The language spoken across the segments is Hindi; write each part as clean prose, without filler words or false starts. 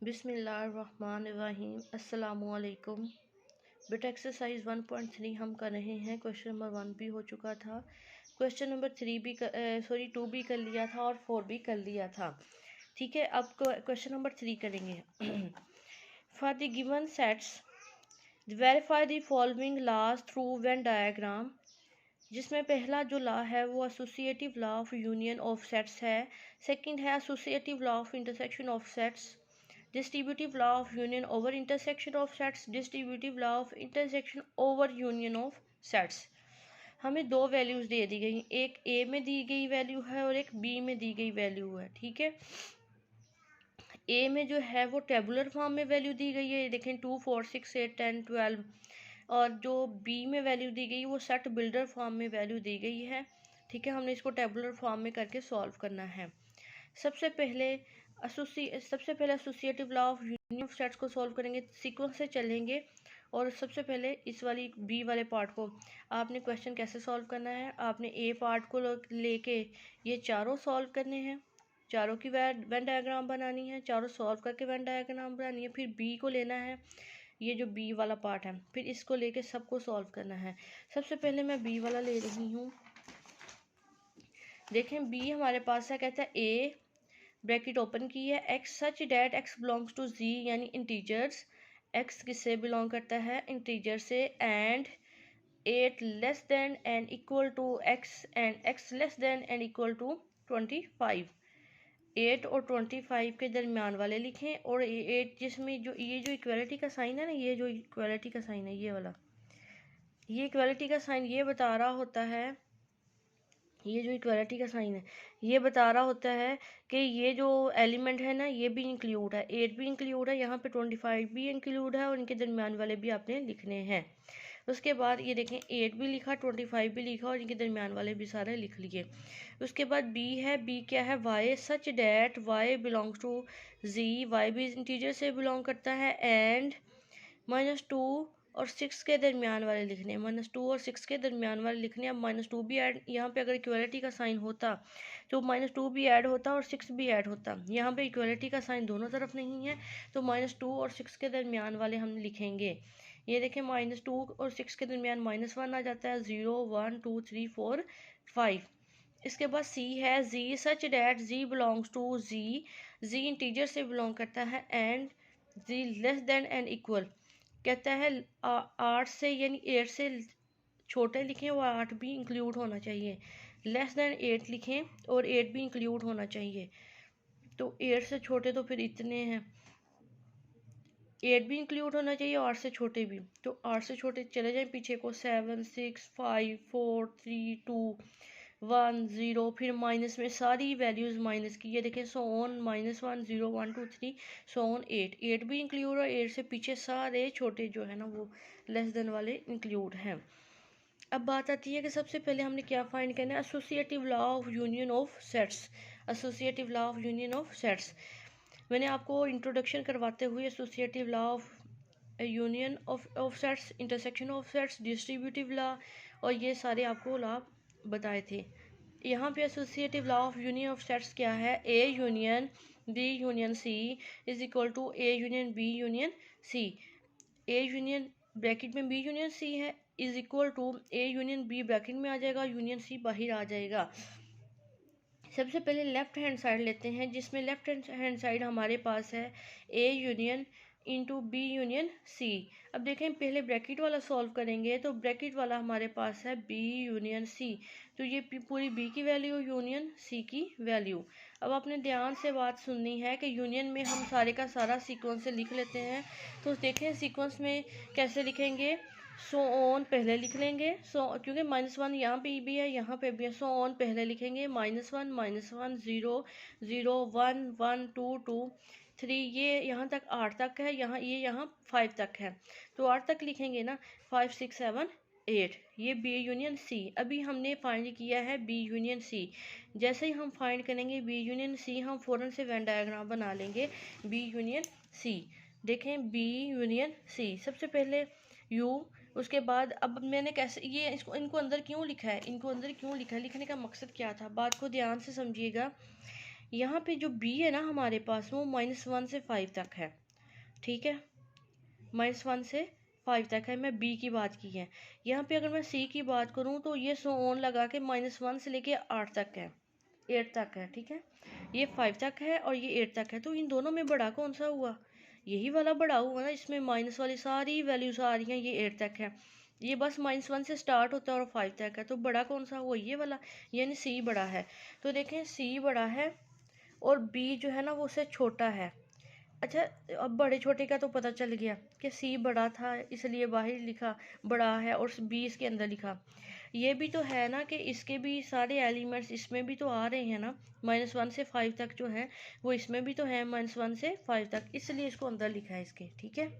बिस्मिल्लाहिर्रहमानिर्रहीम। अस्सलामुअलैकुम। बेटा एक्सरसाइज 1.3 हम कर रहे हैं। क्वेश्चन नंबर 1 भी हो चुका था, क्वेश्चन नंबर 3 भी 2 भी कर लिया था और 4 भी कर लिया था। ठीक है, अब क्वेश्चन नंबर 3 करेंगे। For the given sets verify the following laws through Venn diagram, जिसमें पहला जो लॉ है वो associative law of union of sets है। सेकंड है associative law of intersection of sets, distributive law of union over intersection of sets, distributive law of intersection over union of sets. हमें दो वैल्यूज दे दी गई, एक ए में दी गई वैल्यू है और एक बी में दी गई वैल्यू है। ठीक है, ए में जो है वो टेबुलर फॉर्म में वैल्यू दी गई है, देखें 2 4 6 8 10 12, और जो बी में वैल्यू दी गई वो सेट बिल्डर फॉर्म में वैल्यू दी गई है। ठीक है, हमने इसको टेबुलर फॉर्म में करके सॉल्व करना है। सबसे पहले associative law of union of sets को सॉल्व करेंगे, सीक्वेंस से चलेंगे। और सबसे पहले इस वाली बी वाले पार्ट को आपने क्वेश्चन कैसे सॉल्व करना है, आपने ए पार्ट को लेके ये चारों सॉल्व करने हैं, चारों की वेन डायग्राम बनानी है, चारों सॉल्व करके वेन डायग्राम बनानी है। फिर बी को लेना है, ये जो बी वाला पार्ट है, फिर इसको लेके सबको सॉल्व करना है। सबसे पहले मैं बी वाला ले रही हूँ। देखें बी हमारे पास है, कहता है ए ब्रैकेट ओपन की है, x such that x belongs to Z, यानी इंटीजर्स। एक्स किससे बिलोंग करता है, इंटीजर से। And 8 less than and equal to x, and x less than and equal to 25। 8 और 25 के दरमियान वाले लिखें। और 8 जिसमें जो ये जो इक्वालिटी का साइन है ना, ये जो इक्वालिटी का साइन है ये वाला, ये इक्वालिटी का साइन ये बता रहा होता है, ये जो इक्वालिटी का साइन है ये बता रहा होता है कि ये जो एलिमेंट है ना ये भी इंक्लूड है, 8 भी इंक्लूड है, यहाँ पे 25 भी इंक्लूड है, और इनके दरमियान वाले भी आपने लिखने हैं। उसके बाद ये देखें 8 भी लिखा, 25 भी लिखा, और इनके दरमियान वाले भी सारे लिख लिए। उसके बाद बी है, बी क्या है, Y such that Y belongs to G, Y भी इंटीजर से बिलोंग करता है। एंड -2 और 6 के दरमियान वाले लिखने हैं, -2 और 6 के दरमियान वाले लिखने हैं। अब -2 भी ऐड, यहाँ पे अगर इक्वालिटी का साइन होता तो -2 भी ऐड होता और 6 भी ऐड होता। यहाँ पे इक्वालिटी का साइन दोनों तरफ नहीं है, तो -2 और 6 के दरमियान वाले हम लिखेंगे। ये देखें -2 और 6 के दरमियान -1 आ जाता है, 0 1 2 3 4 5। इसके बाद सी है, z such that z belongs to Z, z integer से बिलोंग करता है। And z less than and equal, कहता है 8 से यानी 8 से छोटे लिखें और 8 भी इंक्लूड होना चाहिए। लेस देन 8 लिखें और 8 भी इंक्लूड होना चाहिए। तो 8 से छोटे तो फिर इतने हैं, 8 भी इंक्लूड होना चाहिए और 8 से छोटे भी। तो 8 से छोटे चले जाएं पीछे को, 7 6 5 4 3 2 1 0, फिर माइनस में सारी वैल्यूज माइनस की, ये देखें सो ऑन -1 0 1 2 3 सो ऑन 8, 8 भी इंक्लूड है, 8 से पीछे सारे छोटे जो है ना वो लेस देन वाले इंक्लूड हैं। अब बात आती है कि सबसे पहले हमने क्या फाइंड करना है, associative law of union of sets. Associative law of union of sets मैंने आपको इंट्रोडक्शन करवाते हुए associative law of union of sets, intersection of sets, distributive law, और ये सारे आपको लॉ बताए थे। यहाँ पे associative law of union of sets क्या है, A union B union C is equal to A union B union C. A union bracket में बी यूनियन सी है is equal to A union B bracket में आ जाएगा, यूनियन सी बाहर आ जाएगा। सबसे पहले लेफ्ट हैंड साइड लेते हैं, जिसमें लेफ्ट हैंड साइड हमारे पास है A union into B union C. अब देखें पहले ब्रैकेट वाला सॉल्व करेंगे, तो ब्रैकेट वाला हमारे पास है बी यूनियन सी, तो ये पूरी बी की वैल्यू यूनियन सी की वैल्यू। अब आपने ध्यान से बात सुननी है कि यूनियन में हम सारे का सारा सीक्वेंस से लिख लेते हैं। तो देखें सीक्वेंस में कैसे लिखेंगे, सो ऑन पहले लिख लेंगे, सो क्योंकि -1 यहाँ पे भी है यहाँ पे भी है, सो ऑन पहले लिखेंगे, -1 0 0 1 1 2 2 3, ये यहाँ तक 8 तक है, यहाँ ये यहाँ 5 तक है, तो 8 तक लिखेंगे ना, 5 6 7 8, ये बी यूनियन सी। अभी हमने फाइंड किया है बी यूनियन सी। जैसे ही हम फाइंड करेंगे बी यूनियन सी, हम फ़ौरन से वेन डायग्राम बना लेंगे बी यूनियन सी। देखें बी यूनियन सी, सबसे पहले यू, उसके बाद अब मैंने कैसे ये इसको इनको अंदर क्यों लिखा है, इनको अंदर क्यों लिखा है, लिखने का मकसद क्या था, बात को ध्यान से समझिएगा। यहाँ पे जो बी है ना हमारे पास वो -1 से 5 तक है, ठीक है, -1 से 5 तक है, मैं बी की बात की है। यहाँ पे अगर मैं सी की बात करूँ तो ये सो ऑन लगा के -1 से लेके 8 तक है, 8 तक है, ठीक है, ये 5 तक है और ये 8 तक है। तो इन दोनों में बड़ा कौन सा हुआ? यही वाला बड़ा हुआ ना, इसमें माइनस वाली सारी वैल्यूज आ रही हैं, ये 8 तक है, ये बस -1 से स्टार्ट होता है और 5 तक है, तो बड़ा कौन सा हुआ? ये वाला, यानी सी बड़ा है। तो देखें सी बड़ा है और बी जो है ना वो उससे छोटा है। अच्छा, अब बड़े छोटे का तो पता चल गया कि सी बड़ा था इसलिए बाहर लिखा बड़ा है और बी इसके अंदर लिखा। ये भी तो है ना कि इसके भी सारे एलिमेंट्स इसमें भी तो आ रहे हैं ना, -1 से 5 तक जो है वो इसमें भी तो है -1 से 5 तक, इसलिए इसको अंदर लिखा है इसके, ठीक है।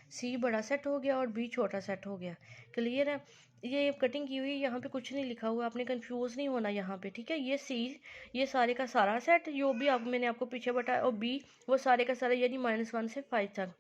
सी बड़ा सेट हो गया और बी छोटा सेट हो गया, क्लियर है। ये कटिंग की हुई, यहाँ पे कुछ नहीं लिखा हुआ, आपने कंफ्यूज नहीं होना यहाँ पे, ठीक है। ये सी, ये सारे का सारा सेट जो भी आप मैंने आपको पीछे बताया, और बी वो सारे का सारा यानी -1 से 5 तक।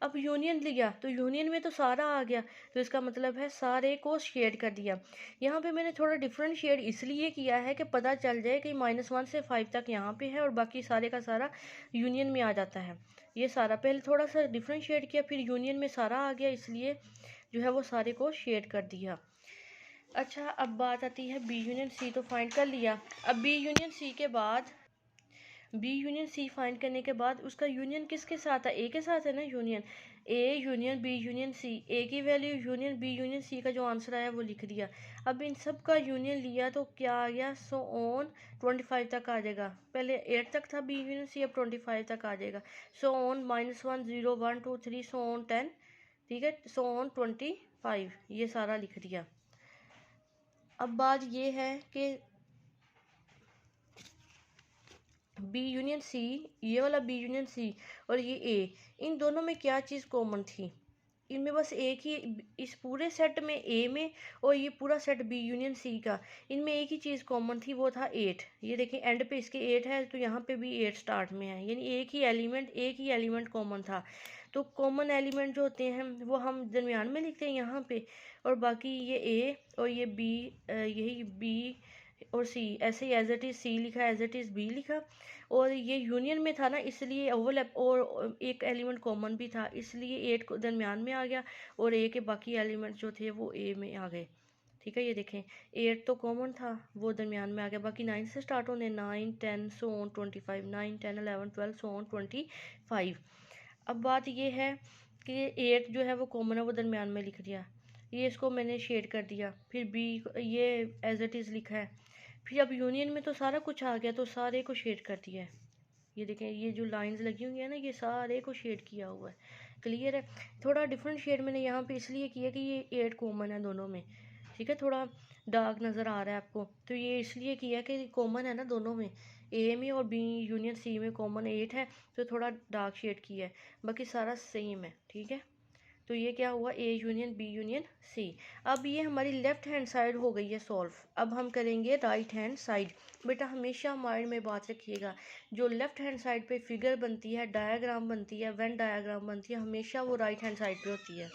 अब यूनियन लिया तो यूनियन में तो सारा आ गया, तो इसका मतलब है सारे को शेड कर दिया। यहाँ पे मैंने थोड़ा डिफरेंट शेड इसलिए किया है कि पता चल जाए कि -1 से 5 तक यहाँ पे है और बाकी सारे का सारा यूनियन में आ जाता है। ये सारा पहले थोड़ा सा डिफरेंट शेड किया, फिर यूनियन में सारा आ गया, इसलिए जो है वो सारे को शेड कर दिया। अच्छा, अब बात आती है बी यूनियन सी, तो फाइंड कर लिया। अब बी यूनियन सी के बाद, बी यूनियन सी फाइंड करने के बाद उसका यूनियन किसके साथ है? ए के साथ है ना union, A union B union C, A की value union B union C का जो आंसर आया वो लिख दिया। अब इन सब का यूनियन लिया तो क्या आ गया? सो ऑन 25 तक आ जाएगा, पहले 8 तक था बी यूनियन सी, अब 25 तक आ जाएगा। सो ऑन -1 0 1 2 3 सो ऑन 10, ठीक है, सो ऑन 25, ये सारा लिख दिया। अब बात ये है कि बी यूनियन सी, ये वाला बी यूनियन सी और ये ए, इन दोनों में क्या चीज़ कॉमन थी? इनमें बस एक ही, इस पूरे सेट में ए में और ये पूरा सेट बी यूनियन सी का, इनमें एक ही चीज़ कॉमन थी, वो था 8। ये देखिए एंड पे इसके 8 है, तो यहाँ पे भी 8 स्टार्ट में है, यानी एक ही एलिमेंट कॉमन था। तो कॉमन एलिमेंट जो होते हैं वो हम दरमियान में लिखते हैं यहाँ पे, और बाकी ये ए और ये बी, यही बी और सी, ऐसे ही एज इट इज़ सी लिखा, एज इट इज़ बी लिखा, और ये यूनियन में था ना इसलिए ओवरलैप, और एक एलिमेंट कॉमन भी था इसलिए 8 को दरमियान में आ गया और ए के बाकी एलिमेंट जो थे वो ए में आ गए, ठीक है। ये देखें 8 तो कॉमन था वो दरमियान में आ गया, बाकी 9 से स्टार्ट होने, 9 10 सो ऑन 25, 9 10 11 12 सो ऑन 25। अब बात ये है कि 8 जो है वो कॉमन है, वो दरमियान में लिख दिया, ये इसको मैंने शेड कर दिया, फिर बी ये एज इट इज़ लिखा है, फिर अब यूनियन में तो सारा कुछ आ गया तो सारे को शेड कर दिया है। ये देखें ये जो लाइंस लगी हुई है ना, ये सारे को शेड किया हुआ है, क्लियर है। थोड़ा डिफरेंट शेड मैंने यहाँ पे इसलिए किया कि ये 8 कॉमन है दोनों में, ठीक है, थोड़ा डार्क नज़र आ रहा है आपको, तो ये इसलिए किया कि कॉमन है ना दोनों में, ए में और बी यूनियन सी में कॉमन 8 है, तो थोड़ा डार्क शेड किया है, बाकी सारा सेम है, ठीक है। तो ये क्या हुआ? A union B union C. अब ये हमारी लेफ्ट हैंड साइड हो गई है सॉल्व। अब हम करेंगे राइट हैंड साइड। बेटा हमेशा माइंड में बात रखिएगा, जो लेफ्ट हैंड साइड पे फिगर बनती है, डायग्राम बनती है, वेन डायग्राम बनती है, हमेशा वो राइट हैंड साइड पे होती है।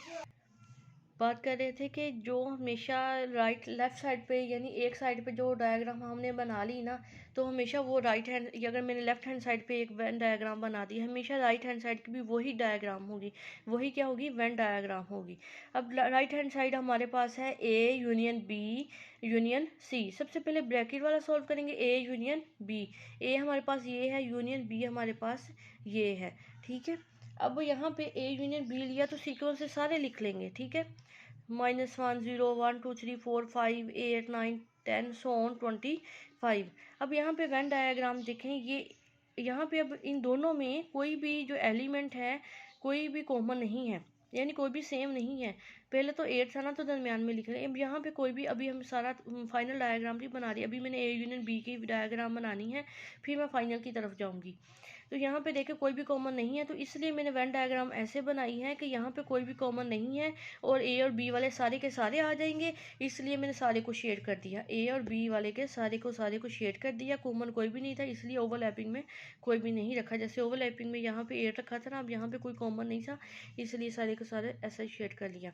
बात कर रहे थे कि जो हमेशा राइट लेफ़्ट साइड पे, यानी एक साइड पे जो डायग्राम हमने बना ली ना, तो हमेशा वो राइट हैंड, अगर मैंने लेफ़्ट हैंड साइड पे एक वेन डायग्राम बना दी, हमेशा राइट हैंड साइड की भी वही डायग्राम होगी, वही क्या होगी? वेन डायग्राम होगी। अब राइट हैंड साइड हमारे पास है A union B union C. सबसे पहले ब्रैकेट वाला सॉल्व करेंगे, ए यूनियन बी, ए हमारे पास ये है, यूनियन बी हमारे पास ये है, ठीक है। अब यहाँ पे ए यूनियन बी लिया तो सीक्वेंस से सारे लिख लेंगे, ठीक है, -1 0 1 2 3 4 5 8 9 10 सो ऑन 25। अब यहाँ पे वेन डायग्राम देखें, ये यहाँ पे अब इन दोनों में कोई भी जो एलिमेंट है कोई भी कॉमन नहीं है, यानी कोई भी सेम नहीं है। पहले तो 8 था ना, तो दरमियान में लिख रहे हैं। अब यहाँ पे कोई भी, अभी हम सारा फाइनल डायग्राम नहीं बना रही, अभी मैंने ए यूनियन बी की डायग्राम बनानी है, फिर मैं फाइनल की तरफ जाऊँगी। तो यहाँ पे देखें कोई भी कॉमन नहीं है, तो इसलिए मैंने वेन डायग्राम ऐसे बनाई है कि यहाँ पे कोई भी कॉमन नहीं है और ए और बी वाले सारे के सारे आ जाएंगे, इसलिए मैंने सारे को शेड कर दिया, ए और बी वाले के सारे को शेड कर दिया। कॉमन कोई भी नहीं था, इसलिए ओवरलैपिंग में कोई भी नहीं रखा। जैसे ओवरलैपिंग में यहाँ पे 8 रखा था ना, अब यहाँ पे कोई कॉमन नहीं था, इसलिए सारे के सारे ऐसा ही शेड कर लिया।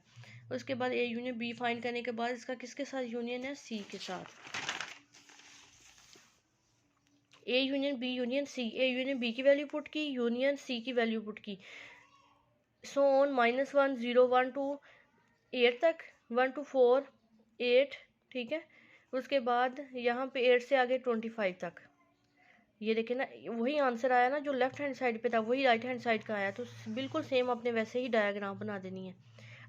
उसके बाद ए यूनियन बी फाइंड करने के बाद इसका किसके साथ यूनियन है? सी के साथ। A union B union C, A union B की वैल्यू पुट की, यूनियन सी की वैल्यू पुट की, सो ऑन -1 0 1 टू 8 तक, 1 टू 4 8, ठीक है। उसके बाद यहाँ पे 8 से आगे 25 तक। ये देखे ना, वही आंसर आया ना जो लेफ्ट हैंड साइड पे था, वही राइट हैंड साइड का आया। तो बिल्कुल सेम आपने वैसे ही डायग्राम बना देनी है।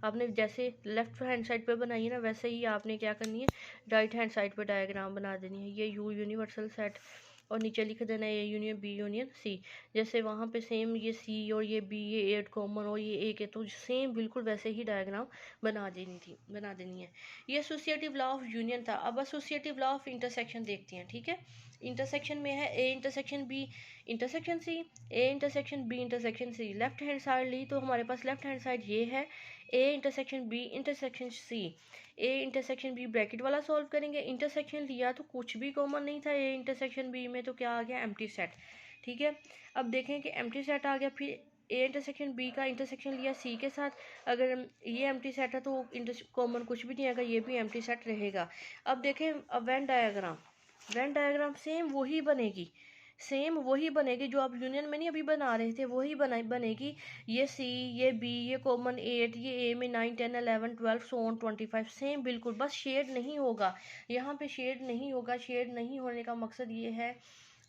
आपने जैसे लेफ्ट हैंड साइड पे बनाई है ना, वैसे ही आपने क्या करनी है, राइट हैंड साइड पे डायग्राम बना देनी है। ये यू यूनिवर्सल सेट, और नीचे लिख देना है A union B union C. जैसे वहाँ पे सेम ये सी और ये बी, ये 8 कॉमन और ये एक है, तो सेम बिल्कुल वैसे ही डायग्राम बना देनी है। ये एसोसिएटिव लॉ ऑफ यूनियन था। अब एसोसिएटिव लॉ ऑफ इंटरसेक्शन देखते हैं, ठीक है। इंटरसेक्शन में है A intersection B intersection C, A intersection B intersection C. Left hand side ली तो हमारे पास लेफ्ट हैंड साइड ये है, A intersection B intersection C. A intersection B bracket वाला सॉल्व करेंगे, इंटरसेक्शन लिया तो कुछ भी कॉमन नहीं था ए इंटरसेक्शन बी में, तो क्या आ गया, एम्प्टी सेट, ठीक है। अब देखें कि एम्प्टी सेट आ गया, फिर ए इंटरसेक्शन बी का इंटरसेक्शन लिया सी के साथ, अगर ये एम्प्टी सेट है तो कॉमन कुछ भी नहीं आएगा, ये भी एम्प्टी सेट रहेगा। अब देखें, अब वेन डायग्राम सेम वही बनेगी जो आप यूनियन में नहीं अभी बना रहे थे, वही बनेगी। ये सी, ये बी, ये कॉमन 8, ये ए में 9 10 11 12 सो ऑन 25, सेम बिल्कुल, बस शेड नहीं होगा यहाँ पे, शेड नहीं होगा। शेड नहीं होने का मकसद ये है,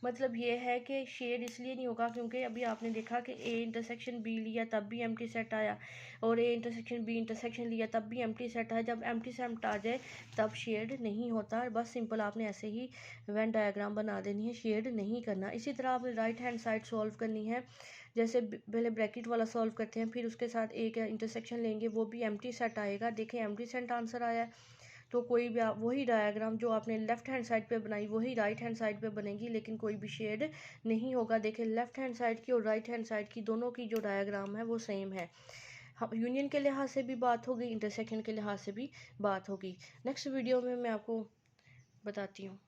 मतलब ये है कि शेड इसलिए नहीं होगा क्योंकि अभी आपने देखा कि ए इंटरसेक्शन बी लिया तब भी एम्प्टी सेट आया, और ए इंटरसेक्शन बी इंटरसेक्शन लिया तब भी एम्प्टी सेट आया। जब एम्प्टी सेट आ जाए तब शेड नहीं होता। बस सिंपल आपने ऐसे ही वेन डायग्राम बना देनी है, शेड नहीं करना। इसी तरह आपने राइट हैंड साइड सॉल्व करनी है। जैसे पहले ब्रैकेट वाला सॉल्व करते हैं, फिर उसके साथ एक इंटरसेक्शन लेंगे, वो भी एम्प्टी सेट आएगा। देखें एम्प्टी सेट आंसर आया, तो कोई भी आप वही डायग्राम जो आपने लेफ्ट हैंड साइड पे बनाई वही राइट हैंड साइड पे बनेगी, लेकिन कोई भी शेड नहीं होगा। देखें लेफ्ट हैंड साइड की और राइट हैंड साइड की दोनों की जो डायग्राम है वो सेम है। हम यूनियन के लिहाज से भी बात होगी, इंटरसेक्शन के लिहाज से भी बात होगी। नेक्स्ट वीडियो में मैं आपको बताती हूँ।